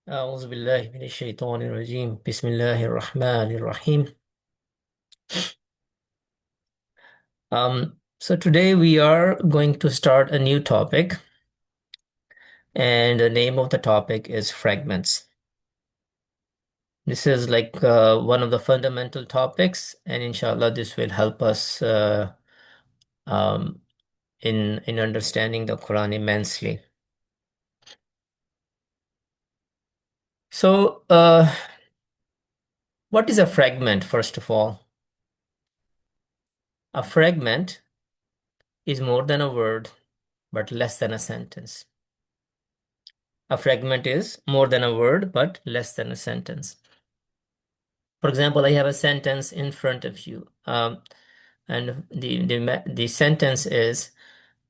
أعوذ بالله من الشيطان الرجيم بسم الله الرحمن الرحيم. So today we are going to start a new topic, and the name of the topic is fragments. This is like one of the fundamental topics, and inshallah this will help us um, in understanding the Quran immensely. So what is a fragment, first of all? A fragment is more than a word, but less than a sentence. A fragment is more than a word, but less than a sentence. For example, I have a sentence in front of you, and the sentence is,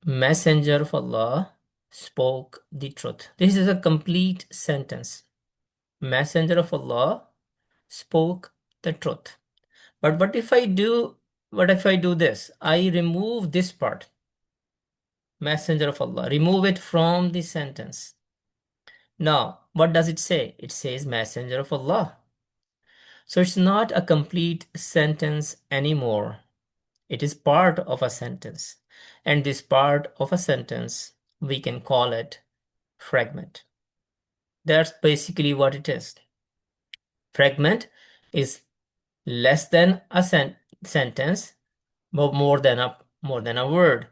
Messenger of Allah spoke the truth. This is a complete sentence. Messenger of Allah spoke the truth. But what if I do this? I remove this part, Messenger of Allah, remove it from the sentence. Now, what does it say? It says Messenger of Allah. So it's not a complete sentence anymore. It is part of a sentence. And this part of a sentence, we can call it fragment. That's basically what it is. Fragment is less than a sentence, but more than a word.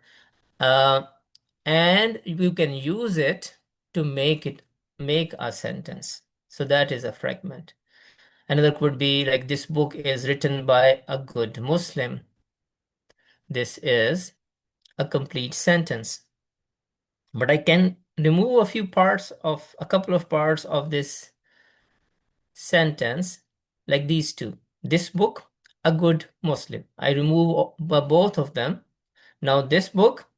And you can use it to make a sentence. So that is a fragment. Another could be like, this book is written by a good Muslim. This is a complete sentence. But I can remove a couple of parts of this sentence, like these two. This book, a good Muslim. I remove both of them. Now this book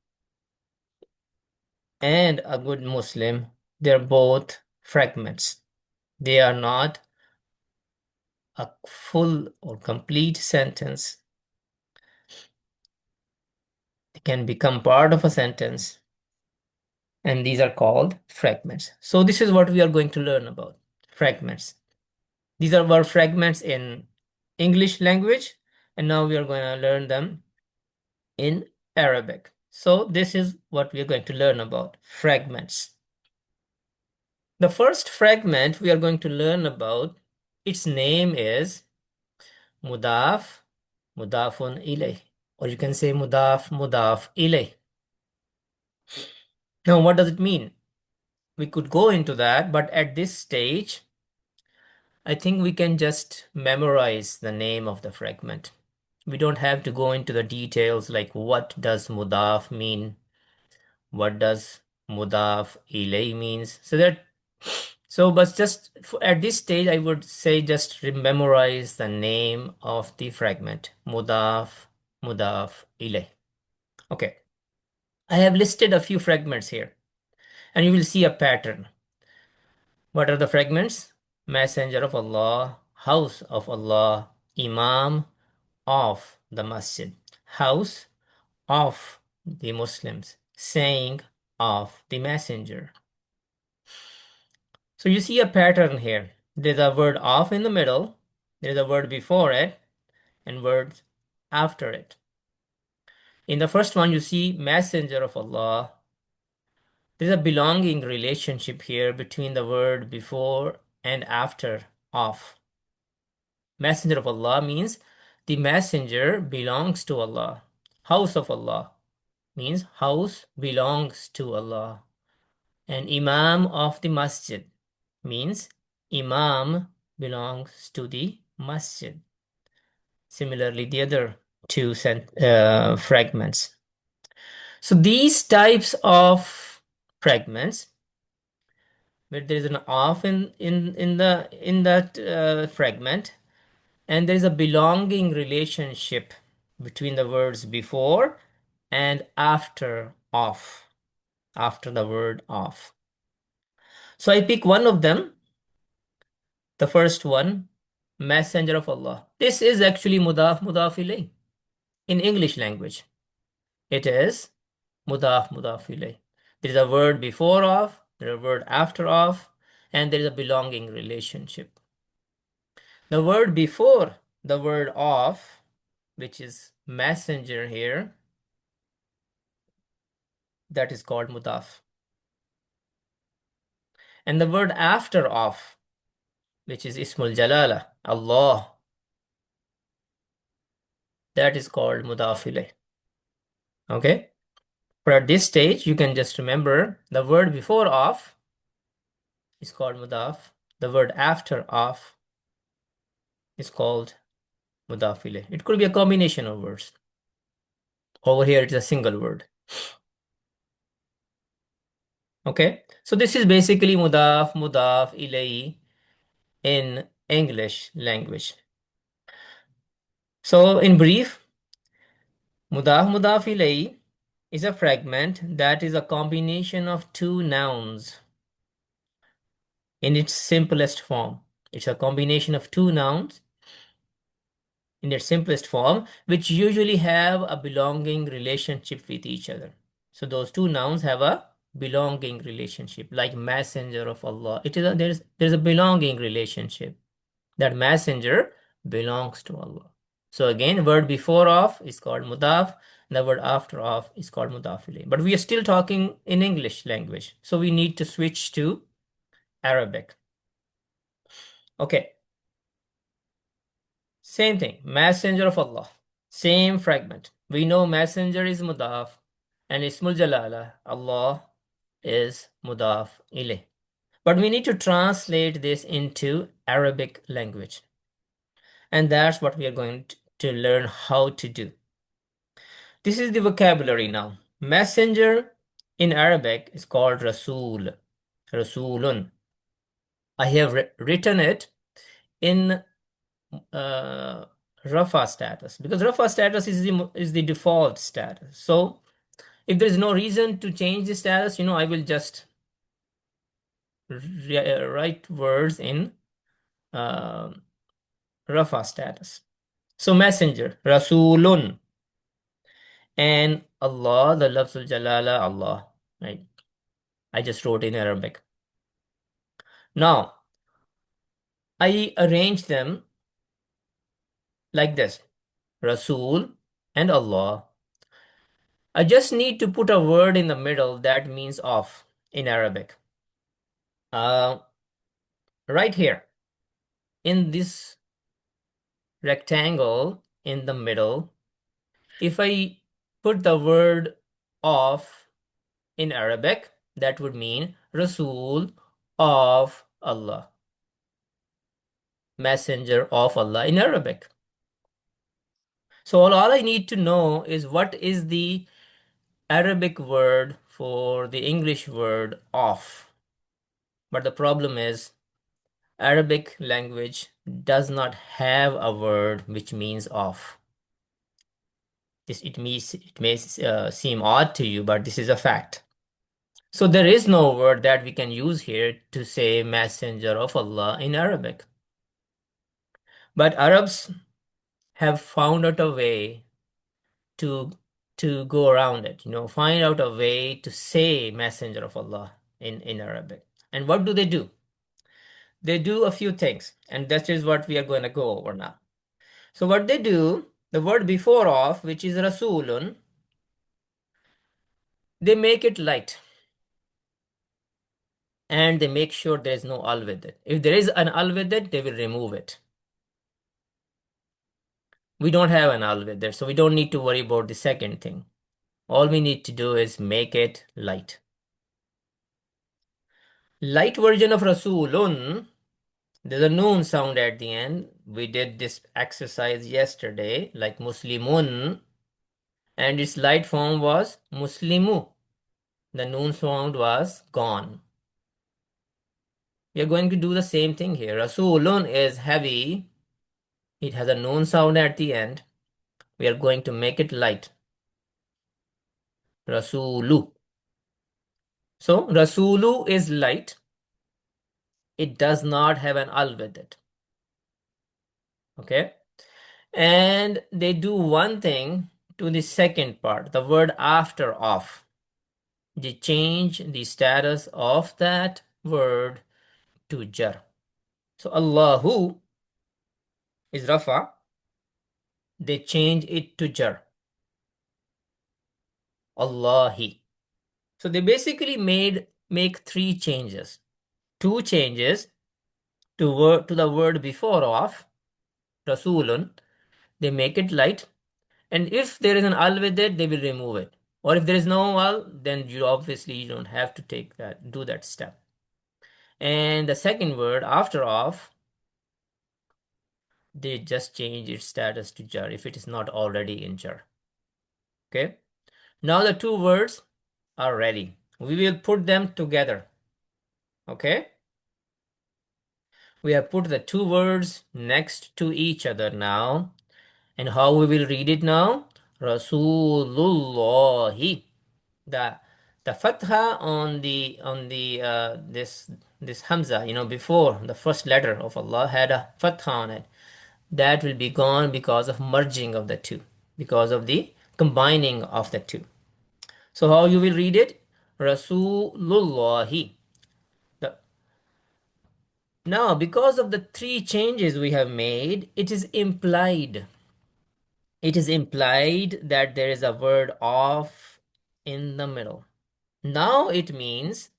and a good Muslim, they're both fragments. They are not a full or complete sentence. They can become part of a sentence, and these are called fragments. So this is what we are going to learn about, fragments. These are our fragments in English language, and now we are going to learn them in Arabic. So this is what we are going to learn about, fragments. The first fragment we are going to learn about, its name is mudaf, mudafun ilayh, or you can say mudaf, mudaf ilayh. Now, what does it mean? We could go into that, but at this stage, I think we can just memorize the name of the fragment. We don't have to go into the details like what does mudaf mean, what does mudaf ilay means. But just at this stage, I would say just memorize the name of the fragment, mudaf, mudaf ilay. Okay, I have listed a few fragments here, and you will see a pattern. What are the fragments? Messenger of Allah, house of Allah, Imam of the masjid, house of the Muslims, saying of the messenger. So you see a pattern here. There's a word of in the middle, there's a word before it, and words after it. In the first one, you see messenger of Allah. There's a belonging relationship here between the word before and after of. Messenger of Allah means the messenger belongs to Allah. House of Allah means house belongs to Allah. And Imam of the masjid means Imam belongs to the masjid. Similarly, the other two fragments. So these types of fragments, where there is an of in that fragment, and there is a belonging relationship between the words before and after of, after the word of. So I pick one of them, the first one, messenger of Allah. This is actually mudaf mudaf ilayh in English language. It is mudaf mudaf ilayh. There is a word before of, there is a word after of, and there is a belonging relationship. The word before the word of, which is messenger here, that is called mudaf. And the word after of, which is ismul jalala, Allah, that is called mudaf ilayh. Okay? But at this stage, you can just remember the word before of is called mudaf. The word after of is called mudaf ilayh. It could be a combination of words. Over here, it's a single word. Okay? So this is basically mudaf, mudaf ilayh in English language. So in brief, mudaf ilayh is a fragment that is a combination of two nouns in its simplest form. It's a combination of two nouns in its simplest form, which usually have a belonging relationship with each other. So those two nouns have a belonging relationship, like messenger of Allah. There's a belonging relationship. That messenger belongs to Allah. So again, word before of is called mudaf, the word after of is called mudaf ilayh. But we are still talking in English language, so we need to switch to Arabic. Okay, same thing, messenger of Allah, same fragment. We know messenger is mudaf and ismul jalala, Allah, is mudaf ilayh. But we need to translate this into Arabic language. And that's what we are going to learn how to do. This is the vocabulary now. Messenger in Arabic is called Rasul, Rasulun. I have written it in Rafa status because Rafa status is the default status. So if there is no reason to change the status, I will just write words in Rafa status. So messenger, Rasulun, and Allah, the lafzul jalala, Allah, right? I just wrote in Arabic. Now, I arrange them like this, Rasul and Allah. I just need to put a word in the middle that means of in Arabic. Uh, right here, in this rectangle in the middle, if I put the word of in Arabic, that would mean Rasul of Allah, messenger of Allah in Arabic. So all I need to know is what is the Arabic word for the English word of. But the problem is Arabic language does not have a word which means of. It may seem odd to you, but this is a fact. So there is no word that we can use here to say messenger of Allah in Arabic. But Arabs have found out a way to go around it, find out a way to say messenger of Allah in Arabic. And what do? They do a few things, and that is what we are going to go over now. So what they do, the word before of, which is Rasulun, they make it light. And they make sure there is no al with it. If there is an al with it, they will remove it. We don't have an al with it, so we don't need to worry about the second thing. All we need to do is make it light. Light version of Rasulun, there's a noon sound at the end. We did this exercise yesterday, like Muslimun, and its light form was Muslimu. The noon sound was gone. We are going to do the same thing here. Rasulun is heavy. It has a noon sound at the end. We are going to make it light. Rasulu. So Rasulu is light. It does not have an al with it. Okay. And they do one thing to the second part, the word after of. They change the status of that word to jar. So Allahu is rafa. They change it to jar. Allahi. So they basically make three changes. Two changes to the word before of Rasulun. They make it light. And if there is an al with it, they will remove it. Or if there is no al, then you don't have to do that step. And the second word after of, they just change its status to jar if it is not already in jar. Okay. Now the two words are ready. We will put them together. Okay. We have put the two words next to each other now. And how we will read it now? Rasulullahi. The the fatha on the this hamza, before the first letter of Allah had a fatha on it. That will be gone because of merging of the two, because of the combining of the two. So how you will read it? Rasulullahi. The, Now, because of the three changes we have made, it is implied that there is a word of in the middle. Now it means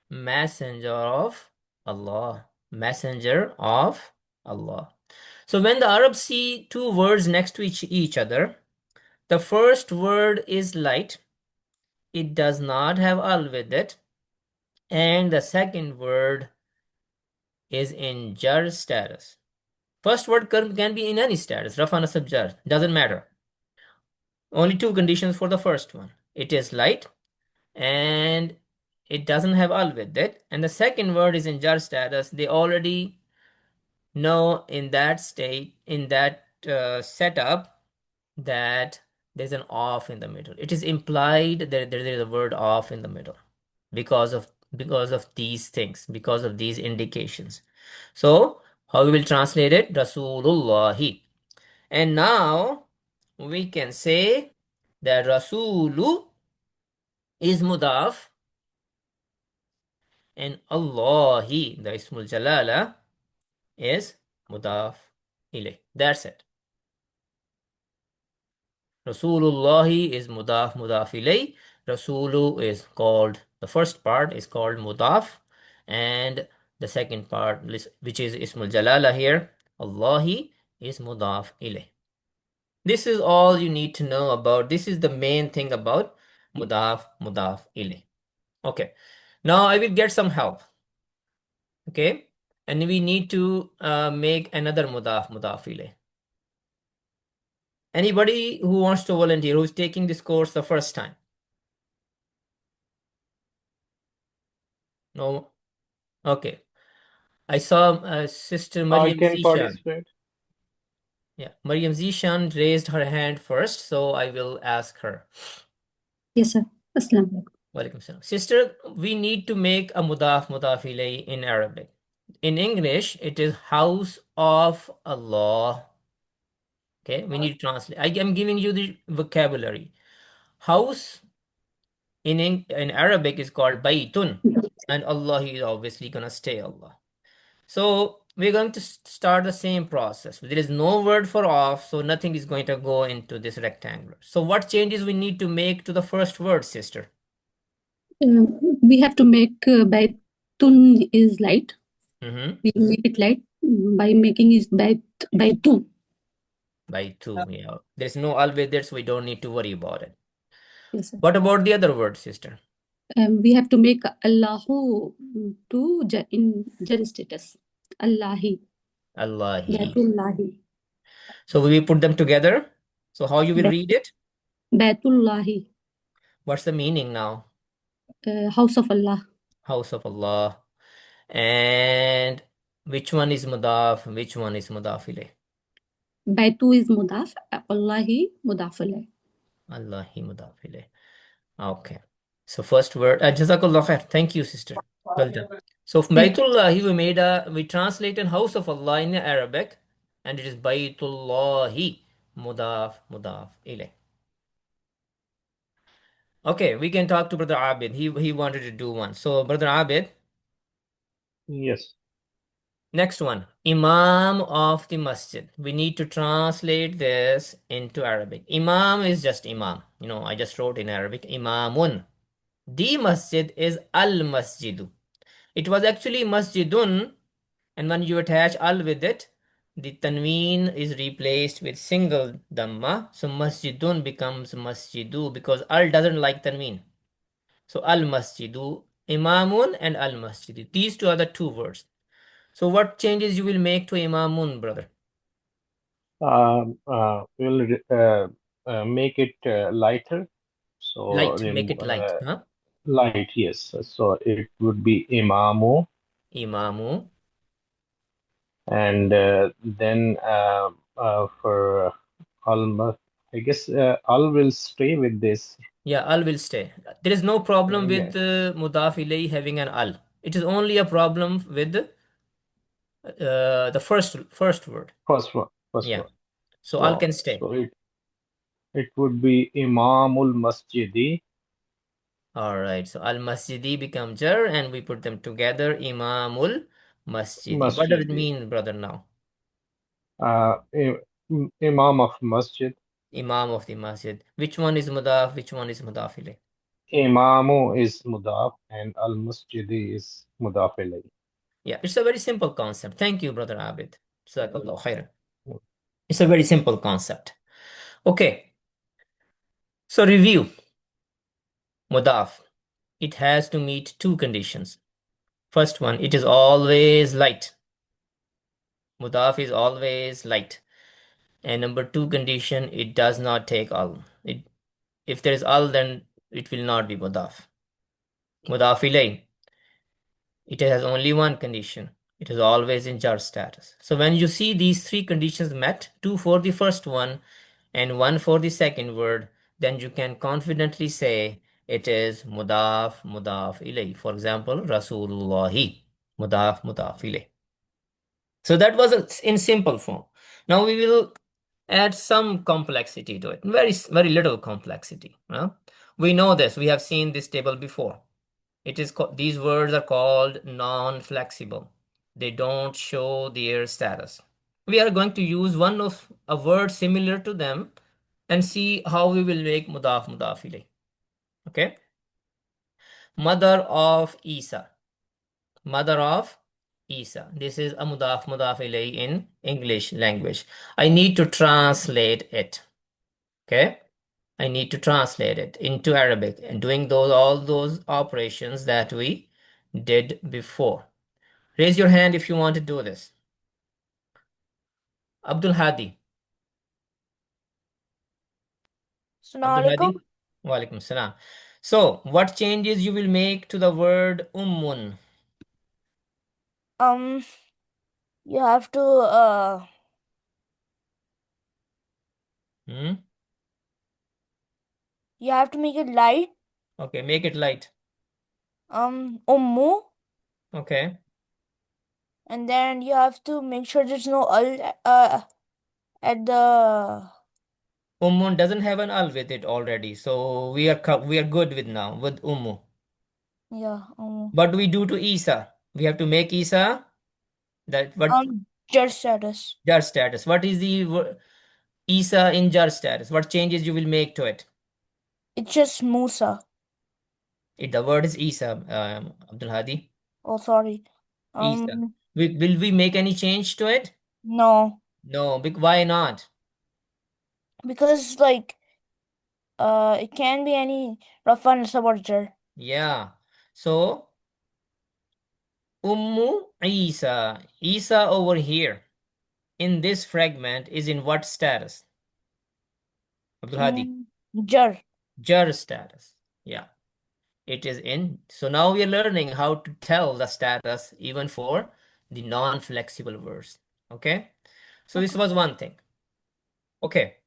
messenger of Allah. Messenger of Allah. So when the Arabs see two words next to each other, the first word is light. It does not have al with it. And the second word is in jar status. First word can be in any status. Rafa nasab jar. Doesn't matter. Only two conditions for the first one. It is light and it doesn't have al with it. And the second word is in jar status. They already know in that state, in that setup, that there's an off in the middle. It is implied that there is a word off in the middle because of these things, because of these indications. So how we will translate it? Rasulullahi. And now we can say that Rasulu is mudaf and Allahi, the Ismul Jalala, is mudaf ilay. That's it. Rasulullahi is mudaf ilay. Rasulu is called, the first part is called mudaf, and the second part, which is Ismul Jalala here, Allahi, is mudaf ilay. This is all you need to know about. This is the main thing about mudaf ilay. Okay. Now I will get some help. Okay. And we need to make another mudaf ilay. Anybody who wants to volunteer, who's taking this course the first time? No? Okay. I saw Sister I Maryam can Zishan. participate. Yeah, Maryam Zishan raised her hand first, so I will ask her. Yes, sir. Assalamu alaikum. Walaikum salam. Sister, we need to make a mudaf ilay in Arabic. In English, it is house of Allah. Okay, we need to translate. I am giving you the vocabulary. House in Arabic is called baytun, and Allah is obviously gonna stay Allah. So we're going to start the same process. There is no word for off, so nothing is going to go into this rectangular. So what changes we need to make to the first word, sister? We have to make Baitun is light. Mm-hmm. We make it light by making it Baitu. By two, yeah. There's no al with it, so we don't need to worry about it. Yes, sir. What about the other word, sister? We have to make Allahu to in jar status. Allahi. Allahi. Baitullahi. So we will put them together. So how you will read it? Baitullahi. What's the meaning now? House of Allah. House of Allah. And which one is mudaf? Which one is mudaf ilayh? Baitu is mudaf. Allahi mudaf alayh. Allahi mudaf ilayh. Okay. So first word, Jazakallah khair. Thank you, sister. Well done. So Baytullahi, we translated house of Allah in Arabic, and it is Baytullahi mudaf ilayh. Okay, we can talk to Brother Abid. He wanted to do one. So Brother Abid, Yes. Next one, Imam of the Masjid. We need to translate this into Arabic. Imam is just Imam. I just wrote in Arabic, Imamun. The Masjid is Al-Masjidu. It was actually Masjidun, and when you attach Al with it, the Tanween is replaced with single Dhamma. So Masjidun becomes Masjidu because Al doesn't like Tanween. So Al-Masjidu, Imamun and Al-Masjidu. These two are the two words. So what changes you will make to Imamun, brother? We'll make it lighter. So Light, make it light, huh? light, yes. So it would be imamu, Imamu. and then for al, I guess al will stay with this. Yeah, al will stay. There is no problem with Yeah, the mudaf ilayhi having an al. It is only a problem with the first word. first one, first Yeah. one. So al can stay. So it would be imamul masjidi, All right. So al masjidi become jar and we put them together. Imamul masjidi. What does it masjidi, mean, brother, now? imam of masjid. Imam of the masjid. Which one is mudaf? Which one is mudaf ilayh? Imamu is mudaf and al masjidi is mudaf ilayh. Yeah, it's a very simple concept. Thank you, brother Abid. Jazakallah khairan. It's a very simple concept. Okay. So review. Mudaf. It has to meet two conditions. First one, it is always light. Mudaf is always light. And number two condition, it does not take al. If there is al, then it will not be mudaf. Mudaf ilay, it has only one condition. It is always in jar status. So when you see these three conditions met, two for the first one and one for the second word, then you can confidently say it is mudaf ilay. For example, Rasulullahi, mudaf ilay. So that was in simple form. Now we will add some complexity to it. Very little complexity. We know this. We have seen this table before. These words are called non-flexible. They don't show their status. We are going to use one of a word similar to them and see how we will make mudaf ilay. Okay. Mother of Isa. Mother of Isa. This is a mudaf ilay in English language. I need to translate it. Okay. I need to translate it into Arabic and doing all those operations that we did before. Raise your hand if you want to do this. Abdul Hadi. Abdul Assalamualaikum. Hadi. Walaikum salam. So, what changes you will make to the word ummun? Um, you have to Hmm? make it light. Okay, make it light. Ummu, Okay. and then you have to make sure there's no at the Ummun doesn't have an al with it already, so we are good with now with ummu. yeah What do we do to Isa? We have to make Isa that what jar status. jar status. What is the Isa in jar status? What changes you will make to it? It's just Musa. The word is Isa, Abdul Hadi. Oh, sorry. Isa. Will we make any change to it? No, No, why not? because it can be any rafa nasab or jar. Yeah. So Ummu Isa. Isa over here in this fragment is in what status? Abdul Hadi. Jar. Jar status. Yeah. It is in. So now we are learning how to tell the status even for the non-flexible words. Okay. So this Okay. was one thing. Okay.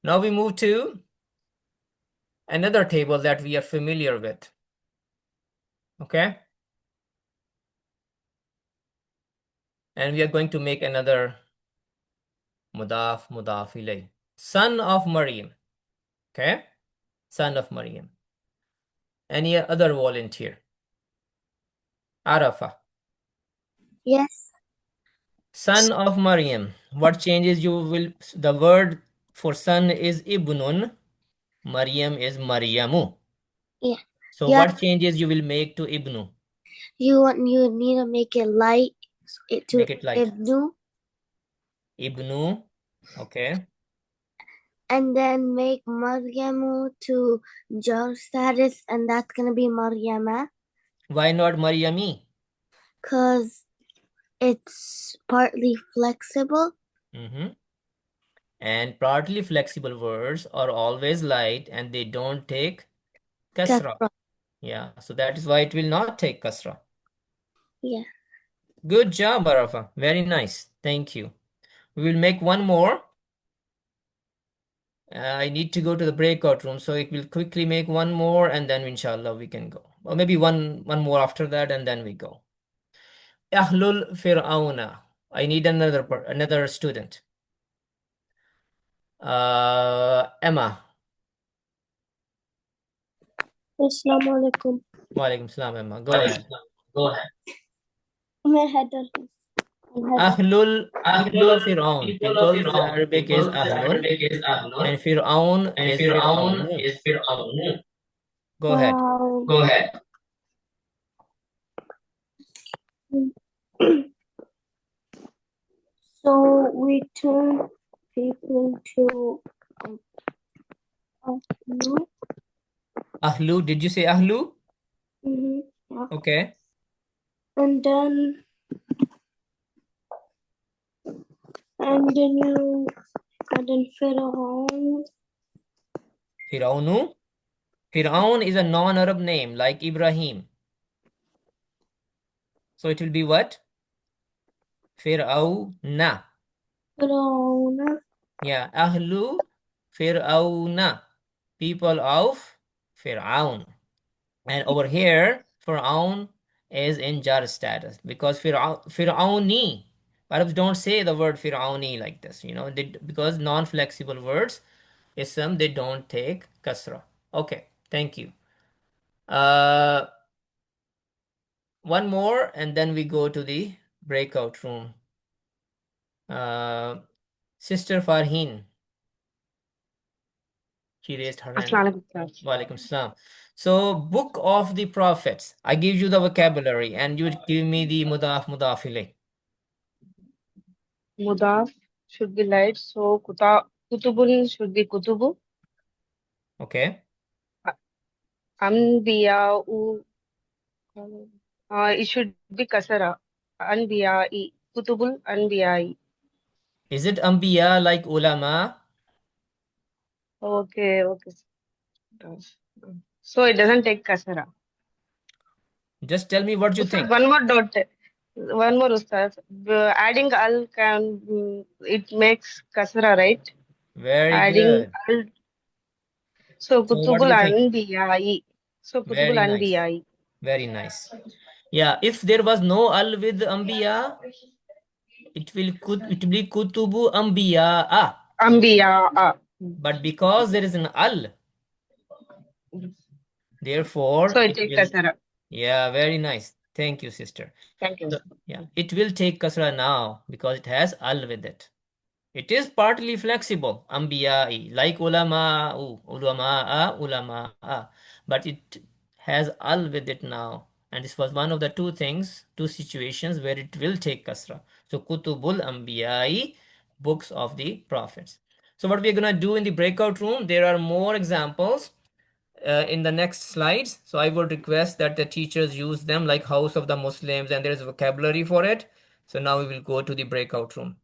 Now we move to another table that we are familiar with. Okay. And we are going to make another mudaf ilay. Son of Maryam. Okay. Son of Maryam. Any other volunteer? Arafah. Yes. Son of Maryam. What changes you will, the word for son is ibnun, Maryam is Maryamu. Yeah. So Yeah. what changes you will make to ibnu? You need to make it light. Make it light. Ibnu. Ibnu, okay. And then make Maryamu to jar status, and that's gonna be Maryama. Why not Maryami? Cause it's partly flexible. And partly flexible words are always light and they don't take kasra. Yeah, so that is why it will not take kasra. Yeah. Good job, Arafa. Very nice. Thank you. We will make one more. I need to go to the breakout room, so it will quickly make one more and then inshallah we can go. Or maybe one more after that and then we go. Ahlul Fir'auna. I need another student. Emma. Assalamu alaikum. Wa alaikum salam, Emma. Go ahead. Go ahead. People of Fir'aun. People of People's Iran. Arabic is People's Ahlun Arabic is Ahlun, and Fir'aun and is Fir'aun Fir'aunu. is Fir'aun. Go ahead. Wow. Go ahead. So we turn people to Ahlu. Ahlu, did you say Ahlu? Yeah. Okay. And then you add in Fir'aun. Fir'aunu. Fir'aun is a non-Arab name like Ibrahim. So it will be what? Fir'auna. Fir'aun. Yeah. Ahlu Fir'auna. People of Fir'aun. And over here, Fir'aun is in jar status because Fir'auni. Arabs don't say the word Fir'auni like this, because non-flexible words, ism, they don't take kasra. Okay, thank you. One more, and then we go to the breakout room. Sister Farheen. She raised her hand. Walaikum salam. So, Book of the Prophets. I give you the vocabulary and you give me the mudaf mudafile. Mudaf should be light, so kutubun should be kutubu. Okay. Anbiya'u, it should be kasara. Anbiya'i, kutubul anbiya'i. Is it Anbiya like ulama? Okay. So it doesn't take kasara. Just tell me what you Ustaz, think. one more dot. One more, Ustaz. Adding al it makes kasara, right? Very Adding good. al. So So what do kutubul you think? anbiya'i. Very nice. Very nice. Yeah, if there was no al with Anbiya, it will be kutubu Anbiya. Anbiya'a. But because there is an al, therefore So it it takes will. kasara. Yeah, very nice. Thank you, sister. Thank you. So, yeah, it will take kasra now because it has al with it. It is partly flexible, anbiya'i, like ulama'a, but it has al with it now. And this was one of the two situations where it will take kasra. So, kutubul anbiya'i, books of the prophets. So, what we're going to do in the breakout room, there are more examples in the next slides. So I would request that the teachers use them like House of the Muslims and there is vocabulary for it. So now we will go to the breakout room.